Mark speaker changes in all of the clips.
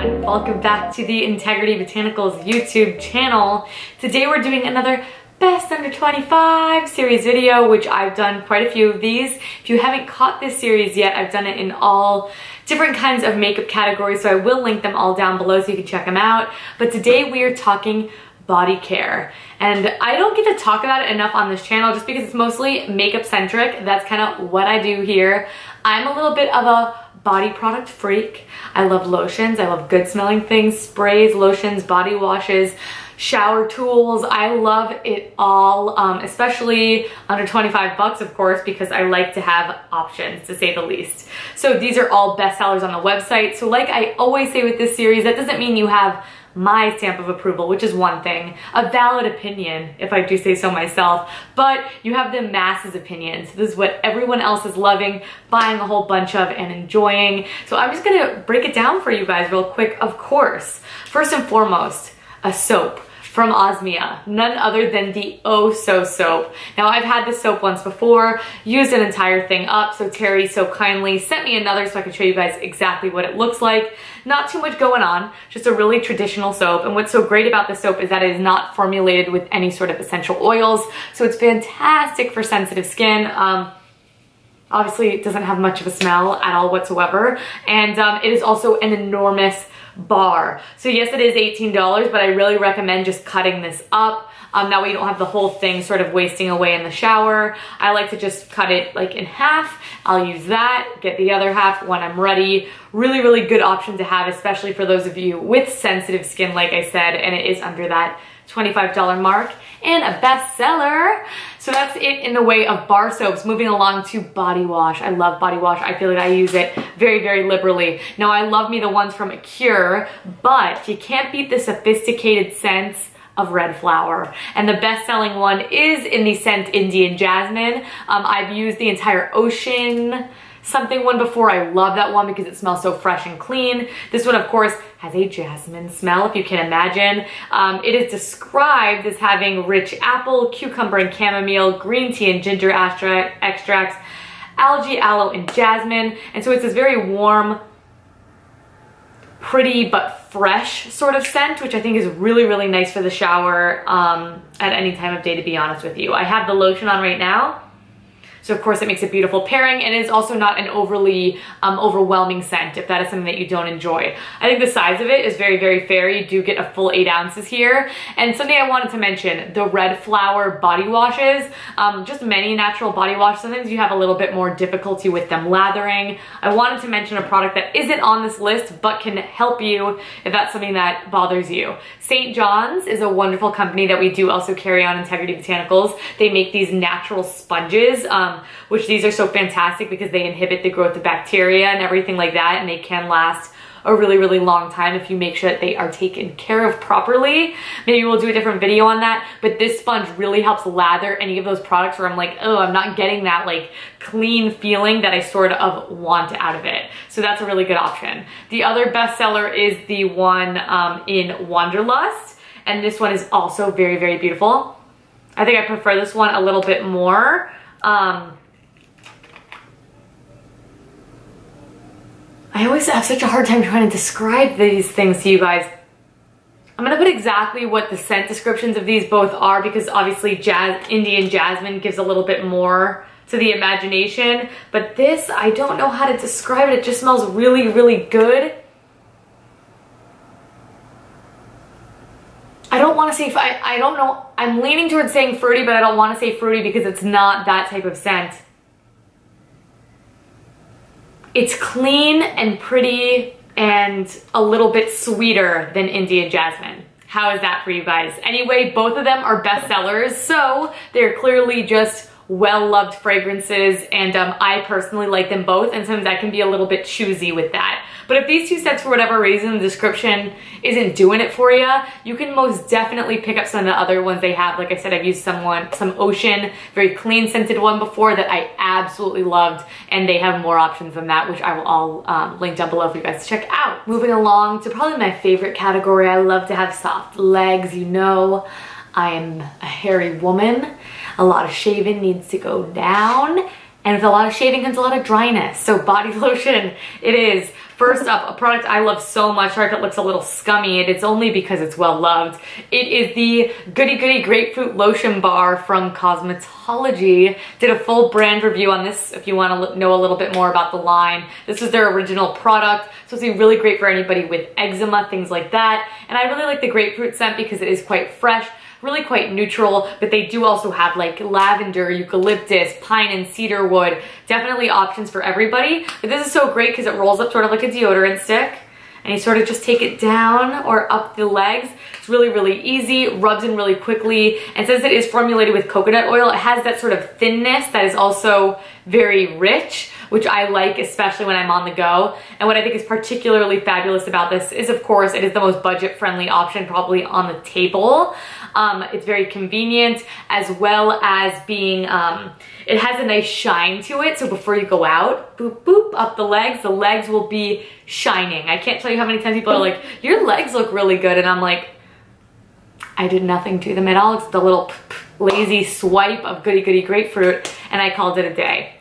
Speaker 1: everyone, welcome back to the Integrity Botanicals YouTube channel. Today we're doing another Best Under 25 series video, which I've done quite a few of these. If you haven't caught this series yet, I've done it in all different kinds of makeup categories, so I will link them all down below so you can check them out. But today we are talking body care, and I don't get to talk about it enough on this channel just because it's mostly makeup centric. That's kind of what I do here. I'm a little bit of a body product freak. I love lotions, I love good smelling things, sprays, lotions, body washes, shower tools. I love it all, especially under 25 bucks, of course, because I like to have options, to say the least. So these are all bestsellers on the website. So like I always say with this series, that doesn't mean you have my stamp of approval, which is one thing, a valid opinion, if I do say so myself, but you have the masses' opinions. This is what everyone else is loving, buying a whole bunch of, and enjoying. So I'm just gonna break it down for you guys real quick, of course. First and foremost, a soap from Osmia, none other than the Oh So soap. Now I've had this soap once before, used an entire thing up, so Terry so kindly sent me another so I can show you guys exactly what it looks like. Not too much going on, just a really traditional soap. And what's so great about this soap is that it is not formulated with any sort of essential oils, so it's fantastic for sensitive skin. Obviously it doesn't have much of a smell at all whatsoever, and it is also an enormous bar. So yes, it is $18, but I really recommend just cutting this up. That way you don't have the whole thing sort of wasting away in the shower. I like to just cut it like in half. I'll use that, get the other half when I'm ready. Really, really good option to have, especially for those of you with sensitive skin, like I said, and it is under that $25 mark and a bestseller. So that's it in the way of bar soaps. Moving along to body wash. I love body wash. I feel like I use it very, very liberally. Now I love me the ones from Cure, but you can't beat the sophisticated scents of red flower. And the best-selling one is in the scent Indian Jasmine. I've used the entire Ocean something one before. I love that one because it smells so fresh and clean. This one, of course, has a jasmine smell, if you can imagine. It is described as having rich apple, cucumber and chamomile, green tea and ginger extracts, algae, aloe and jasmine. And so it's this very warm, pretty but fresh sort of scent, which I think is really, really nice for the shower at any time of day, to be honest with you. I have the lotion on right now, so of course it makes a beautiful pairing, and it is also not an overly overwhelming scent if that is something that you don't enjoy. I think the size of it is very, very fair. You do get a full 8 ounces here. And something I wanted to mention, the red flower body washes, just many natural body washes, sometimes you have a little bit more difficulty with them lathering. I wanted to mention a product that isn't on this list but can help you if that's something that bothers you. St. John's is a wonderful company that we do also carry on Integrity Botanicals. They make these natural sponges, which these are so fantastic because they inhibit the growth of bacteria and everything like that, and they can last a really, really long time if you make sure that they are taken care of properly. Maybe we'll do a different video on that, but this sponge really helps lather any of those products where I'm like, oh, I'm not getting that like clean feeling that I sort of want out of it. So that's a really good option. The other bestseller is the one in Wanderlust, and this one is also very, very beautiful. I think I prefer this one a little bit more. I always have such a hard time trying to describe these things to you guys. I'm gonna put exactly what the scent descriptions of these both are, because obviously Indian Jasmine gives a little bit more to the imagination, but this, I don't know how to describe it. It just smells really, really good. I don't want to say, I don't know, I'm leaning towards saying fruity, but I don't want to say fruity because it's not that type of scent. It's clean and pretty and a little bit sweeter than Indian Jasmine. How is that for you guys? Anyway, both of them are bestsellers, so they're clearly just well-loved fragrances, and I personally like them both, and sometimes I can be a little bit choosy with that. But if these two scents, for whatever reason, the description isn't doing it for you, you can most definitely pick up some of the other ones they have. Like I said, I've used some Ocean, very clean scented one before that I absolutely loved, and they have more options than that, which I will all link down below for you guys to check out. Moving along to probably my favorite category. I love to have soft legs, you know. I am a hairy woman. A lot of shaving needs to go down. And with a lot of shaving comes a lot of dryness. So body lotion it is. First up, a product I love so much. Sorry if it looks a little scummy. It's only because it's well loved. It is the Goody Goody Grapefruit Lotion Bar from Cosmetology. Did a full brand review on this if you want to know a little bit more about the line. This was their original product. So it's really great for anybody with eczema, things like that. And I really like the grapefruit scent because it is quite fresh, really quite neutral, but they do also have like lavender, eucalyptus, pine and cedar wood. Definitely options for everybody. But this is so great because it rolls up sort of like a deodorant stick, and you sort of just take it down or up the legs. It's really, really easy, rubs in really quickly, and since it is formulated with coconut oil, it has that sort of thinness that is also very rich, which I like, especially when I'm on the go. And what I think is particularly fabulous about this is, of course, it is the most budget-friendly option probably on the table. It's very convenient, as well as being, it has a nice shine to it. So before you go out, boop, boop, up the legs will be shining. I can't tell you how many times people are like, your legs look really good. And I'm like, I did nothing to them at all. It's the little lazy swipe of Goody Goody Grapefruit, and I called it a day.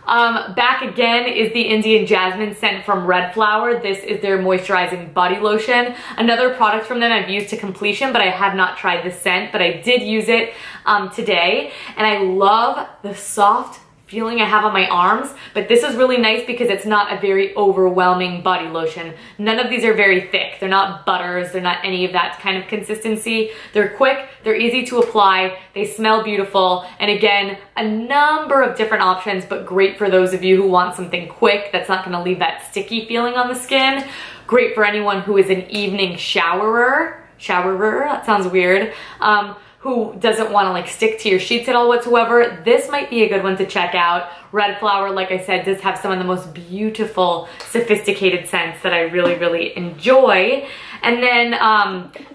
Speaker 1: Back again is the Indian Jasmine scent from Red Flower. This is their moisturizing body lotion. Another product from them I've used to completion, but I have not tried the scent, but I did use it today. And I love the soft feeling I have on my arms, but this is really nice because it's not a very overwhelming body lotion. None of these are very thick. They're not butters. They're not any of that kind of consistency. They're quick. They're easy to apply. They smell beautiful. And again, a number of different options, but great for those of you who want something quick that's not gonna leave that sticky feeling on the skin. Great for anyone who is an evening showerer, that sounds weird, who doesn't want to like stick to your sheets at all whatsoever. This might be a good one to check out. Red Flower, like I said, does have some of the most beautiful, sophisticated scents that I really, really enjoy. And then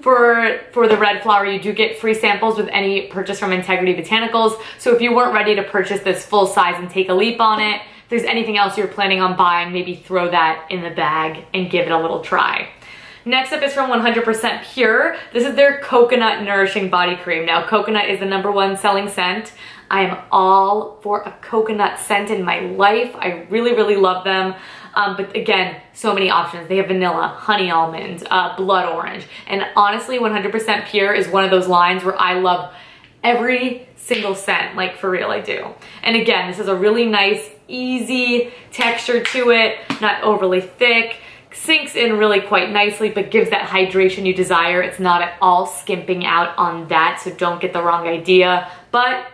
Speaker 1: for the Red Flower, you do get free samples with any purchase from Integrity Botanicals. So if you weren't ready to purchase this full size and take a leap on it, if there's anything else you're planning on buying, maybe throw that in the bag and give it a little try. Next up is from 100% Pure. This is their Coconut Nourishing Body Cream. Now, coconut is the #1 selling scent. I am all for a coconut scent in my life. I really, really love them. But again, so many options. They have vanilla, honey almond, blood orange. And honestly, 100% Pure is one of those lines where I love every single scent, like for real, I do. And again, this is a really nice, easy texture to it, not overly thick. Sinks in really quite nicely, but gives that hydration you desire. It's not at all skimping out on that, so don't get the wrong idea. But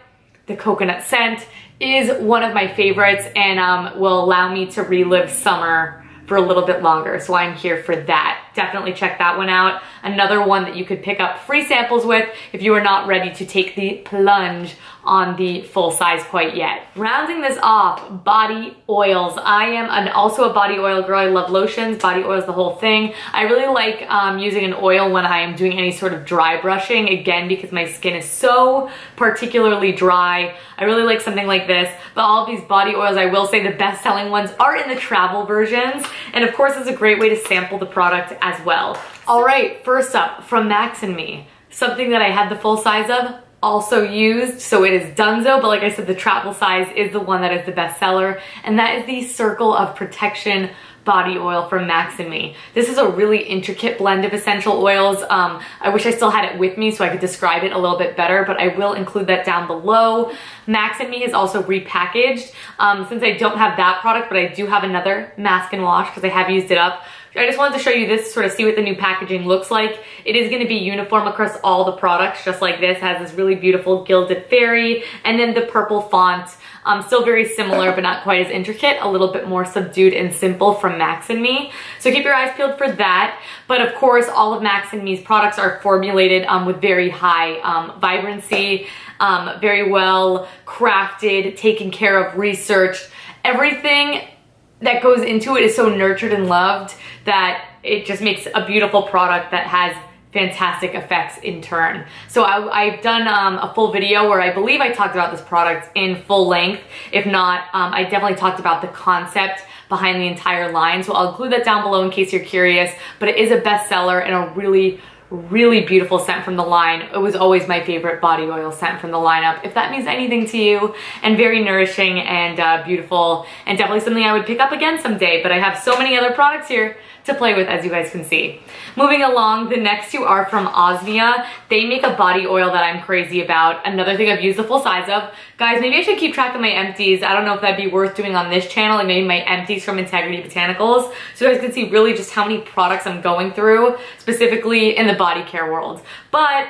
Speaker 1: the coconut scent is one of my favorites and will allow me to relive summer for a little bit longer, so I'm here for that. Definitely check that one out. Another one that you could pick up free samples with if you are not ready to take the plunge on the full size quite yet. Rounding this off, body oils. I am also a body oil girl. I love lotions. Body oil is the whole thing. I really like using an oil when I am doing any sort of dry brushing, again, because my skin is so particularly dry. I really like something like this, but all of these body oils, I will say the best selling ones are in the travel versions. And of course, it's a great way to sample the product as well. All right, first up from Max and Me, something that I had the full size of, also used, so it is Dunzo, but like I said, the travel size is the one that is the best seller, and that is the Circle of Protection body oil from Max and Me. This is a really intricate blend of essential oils. I wish I still had it with me so I could describe it a little bit better, but I will include that down below. Max and Me is also repackaged. Since I don't have that product, but I do have another mask and wash because I have used it up. I just wanted to show you this, sort of see what the new packaging looks like. It is going to be uniform across all the products, just like this. It has this really beautiful gilded fairy, and then the purple font. Still very similar, but not quite as intricate. A little bit more subdued and simple from Max and Me. So keep your eyes peeled for that. But of course, all of Max and Me's products are formulated with very high vibrancy, very well crafted, taken care of, researched. Everything that goes into it is so nurtured and loved that it just makes a beautiful product that has fantastic effects in turn. So I've done a full video where I believe I talked about this product in full length. If not, I definitely talked about the concept behind the entire line. So I'll include that down below in case you're curious, but it is a bestseller and a really, really beautiful scent from the line. It was always my favorite body oil scent from the lineup, if that means anything to you, and very nourishing and beautiful, and definitely something I would pick up again someday, but I have so many other products here to play with, as you guys can see. Moving along, the next two are from Osmia. They make a body oil that I'm crazy about. Another thing I've used the full size of. Guys, maybe I should keep track of my empties. I don't know if that'd be worth doing on this channel, like maybe my empties from Integrity Botanicals, so you guys can see really just how many products I'm going through, specifically in the body care world. But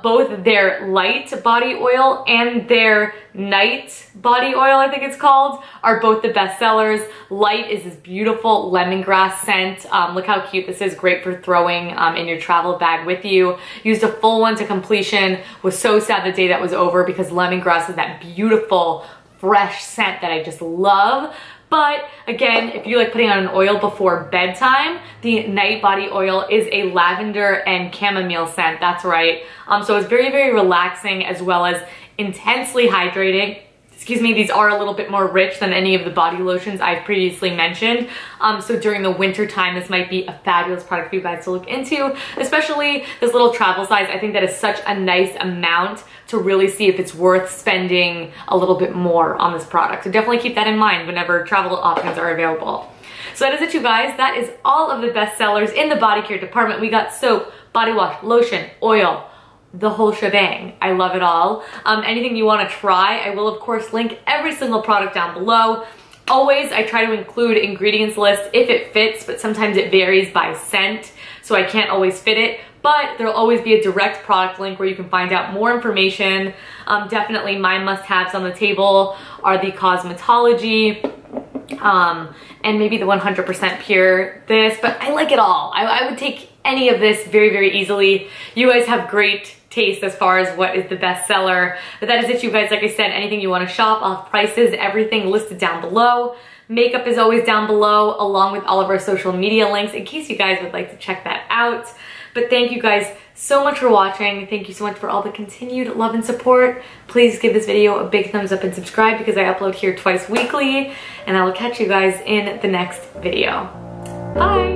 Speaker 1: both their light body oil and their night body oil, I think it's called, are both the best sellers. Light is this beautiful lemongrass scent. Look how cute this is, great for throwing in your travel bag with you. Used a full one to completion. Was so sad the day that was over because lemongrass is that beautiful fresh scent that I just love. But again, if you like putting on an oil before bedtime, the night body oil is a lavender and chamomile scent. That's right. So it's very, very relaxing as well as intensely hydrating. Excuse me, these are a little bit more rich than any of the body lotions I've previously mentioned. So during the winter time, this might be a fabulous product for you guys to look into, especially this little travel size. I think that is such a nice amount to really see if it's worth spending a little bit more on this product. So definitely keep that in mind whenever travel options are available. So that is it, you guys. That is all of the best sellers in the body care department. We got soap, body wash, lotion, oil, the whole shebang. I love it all. Anything you want to try, I will of course link every single product down below. Always, I try to include ingredients lists if it fits, but sometimes it varies by scent, so I can't always fit it. But there'll always be a direct product link where you can find out more information. Definitely my must-haves on the table are the cosmetology, and maybe the 100% pure this, but I like it all. I would take any of this very, very easily. You guys have great taste as far as what is the best seller. But that is it, you guys. Like I said, anything you want to shop, I'll have prices, everything listed down below. Makeup is always down below, along with all of our social media links, in case you guys would like to check that out. But thank you guys so much for watching. Thank you so much for all the continued love and support. Please give this video a big thumbs up and subscribe because I upload here twice weekly. And I will catch you guys in the next video. Bye!